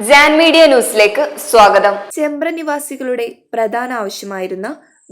Jan media ന്യൂസിലേക്ക് സ്വാഗതം. ചെമ്പ്ര നിവാസികളുടെ പ്രധാന ആവശ്യമായിരുന്ന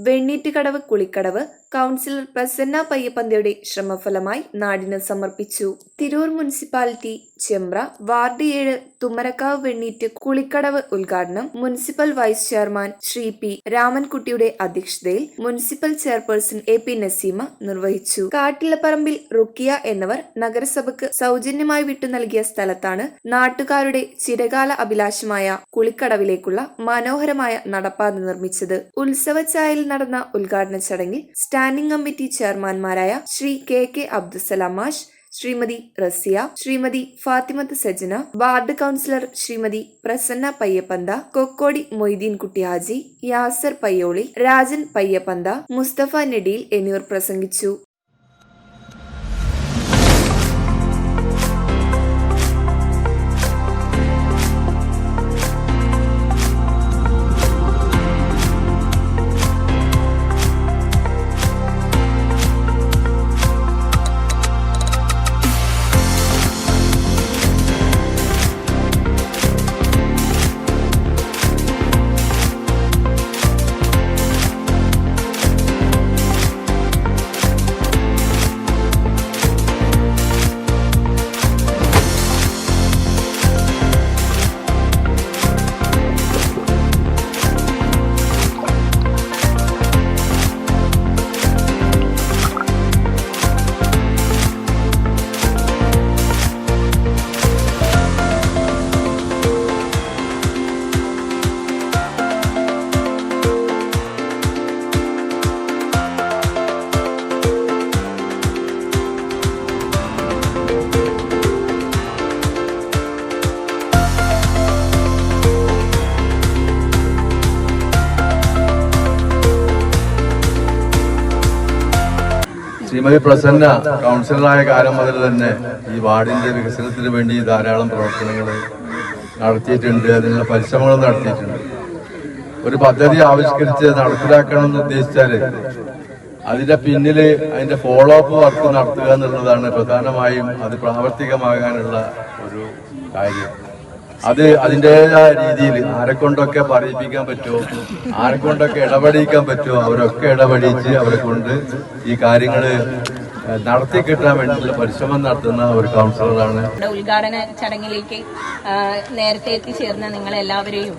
വെണ്ണീറ്റുകടവ് കുളിക്കടവ് കൗൺസിലർ പ്രസന്ന പയ്യപ്പന്തയുടെ ശ്രമഫലമായി നാടിന് സമർപ്പിച്ചു. തിരൂർ മുനിസിപ്പാലിറ്റി ചെമ്പ്ര വാർഡ് 7 തുമ്മരക്കാവ് വെണ്ണീറ്റ് കുളിക്കടവ് ഉദ്ഘാടനം municipal vice chairman Sri P രാമൻകുട്ടിയുടെ അധ്യക്ഷതയിൽ മുനിസിപ്പൽ ചെയർപേഴ്സൺ AP നസീമ നിർവഹിച്ചു. കാട്ടിലപ്പറമ്പിൽ റുക്കിയ എന്നിവർ നഗരസഭയ്ക്ക് സൗജന്യമായി വിട്ടു നൽകിയ സ്ഥലത്താണ് നാട്ടുകാരുടെ ചിരകാല അഭിലാഷമായ കുളിക്കടവിലേക്കുള്ള മനോഹരമായ നടപ്പാത നിർമ്മിച്ചത്. ഉത്സവച്ചായയിൽ നടന്ന ഉദ്ഘാടന ചടങ്ങിൽ സ്റ്റാൻഡിംഗ് കമ്മിറ്റി ചെയർമാൻമാരായ ശ്രീ KK അബ്ദുസലാം മാഷ്, ശ്രീമതി റസിയ, ശ്രീമതി ഫാത്തിമത്ത് സജന, വാർഡ് കൗൺസിലർ ശ്രീമതി പ്രസന്ന പയ്യപ്പന്ത, കൊക്കോടി മൊയ്തീൻ കുട്ടി ഹാജി, യാസർ പയ്യോളി, രാജൻ പയ്യപ്പന്ത, മുസ്തഫ നെഡീൽ എന്നിവർ പ്രസംഗിച്ചു. ശ്രീമതി പ്രസന്ന കൗൺസിലറായ കാലം മുതൽ തന്നെ ഈ വാർഡിന്റെ വികസനത്തിന് വേണ്ടി ധാരാളം പ്രവർത്തനങ്ങൾ നടത്തിയിട്ടുണ്ട്, അതിനുള്ള പരിശ്രമങ്ങൾ നടത്തിയിട്ടുണ്ട്. ഒരു പദ്ധതി ആവിഷ്കരിച്ച് നടപ്പിലാക്കണമെന്ന് ഉദ്ദേശിച്ചാൽ അതിന്റെ പിന്നിൽ അതിന്റെ ഫോളോ അപ്പ് വർക്ക് നടത്തുക എന്നുള്ളതാണ് പ്രധാനമായും അത് പ്രാവർത്തികമാകാനുള്ള ഒരു കാര്യം. അത് അതിൻ്റെതായ രീതിയിൽ ആരെക്കൊണ്ടൊക്കെ പറയിപ്പിക്കാൻ പറ്റുമോ, ആരെക്കൊണ്ടൊക്കെ ഇടപെടിക്കാൻ പറ്റുമോ അവരൊക്കെ ഇടപെടിച്ച് അവരെ കൊണ്ട് ഈ കാര്യങ്ങൾ നടത്തി കിട്ടാൻ വേണ്ടിയുള്ള പരിശ്രമം നടത്തുന്ന ഒരു കൗൺസിലറാണ്. ഉദ്ഘാടന ചടങ്ങിലേക്ക് നേരത്തെ എത്തിച്ചേർന്ന നിങ്ങളെല്ലാവരെയും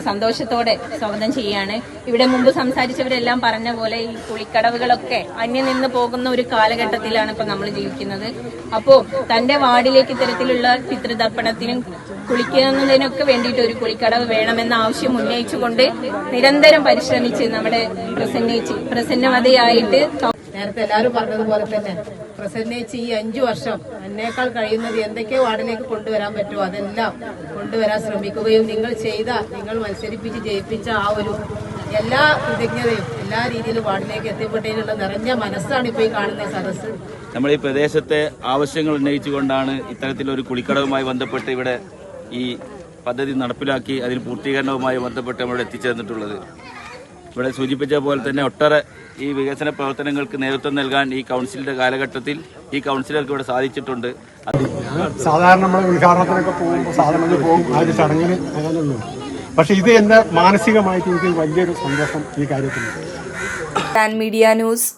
സന്തോഷത്തോടെ സ്വാഗതം ചെയ്യാണ്. ഇവിടെ മുമ്പ് സംസാരിച്ചവരെല്ലാം പറഞ്ഞ പോലെ ഈ കുളിക്കടവുകളൊക്കെ അന്യം നിന്ന് പോകുന്ന ഒരു കാലഘട്ടത്തിലാണ് ഇപ്പൊ നമ്മൾ ജീവിക്കുന്നത്. അപ്പോ തന്റെ വാർഡിലേക്ക് ഇത്തരത്തിലുള്ള പിതൃതർപ്പണത്തിനും കുളിക്കുന്നതിനൊക്കെ വേണ്ടിയിട്ട് ഒരു കുളിക്കടവ് വേണമെന്ന ആവശ്യം ഉന്നയിച്ചുകൊണ്ട് നിരന്തരം പരിശ്രമിച്ച് നമ്മുടെ പ്രസന്നവതയായിട്ട് നേരത്തെ എല്ലാവരും പറഞ്ഞതുപോലെ തന്നെ പ്രസന്നേച്ചി ഈ 5 വർഷം എന്നേക്കാൾ കഴിയുന്നത് എന്തൊക്കെ വാർഡിലേക്ക് കൊണ്ടുവരാൻ പറ്റുമോ അതെല്ലാം കൊണ്ടുവരാൻ ശ്രമിക്കുകയും നിങ്ങൾ മത്സരിപ്പിച്ച് ജയിപ്പിച്ച ആ ഒരു എല്ലാ കൃതജ്ഞതയും എല്ലാ രീതിയിലും വാർഡിലേക്ക് എത്തിപ്പെട്ടതിനുള്ള നിറഞ്ഞ മനസ്സാണ് ഇപ്പോൾ ഈ കാണുന്ന സദസ്സ്. നമ്മൾ ഈ പ്രദേശത്തെ ആവശ്യങ്ങൾ ഉന്നയിച്ചുകൊണ്ടാണ് ഇത്തരത്തിലൊരു കുളിക്കടവുമായി ബന്ധപ്പെട്ട് ഇവിടെ ഈ പദ്ധതി നടപ്പിലാക്കി അതിന് പൂർത്തീകരണവുമായി ബന്ധപ്പെട്ട് നമ്മളിവിടെ എത്തിച്ചേർന്നിട്ടുള്ളത്. ഇവിടെ സൂചിപ്പിച്ച പോലെ തന്നെ ഒട്ടേറെ ഈ വികസന പ്രവർത്തനങ്ങൾക്ക് നേതൃത്വം നൽകാൻ ഈ കൗൺസിലിന്റെ കാലഘട്ടത്തിൽ ഈ കൗൺസിലർക്ക് ഇവിടെ സാധിച്ചിട്ടുണ്ട്. സാധാരണ നമ്മൾ ഉദ്ഘാടനത്തിനൊക്കെ പോകുമ്പോൾ സാധാരണ പോകും ആ ഒരു ചടങ്ങിന് അങ്ങനെയുള്ളൂ. പക്ഷെ ഇത് എന്റെ മാനസികമായിട്ട് എനിക്ക് വലിയൊരു സന്തോഷം ഈ കാര്യത്തിൽ. Jan media news.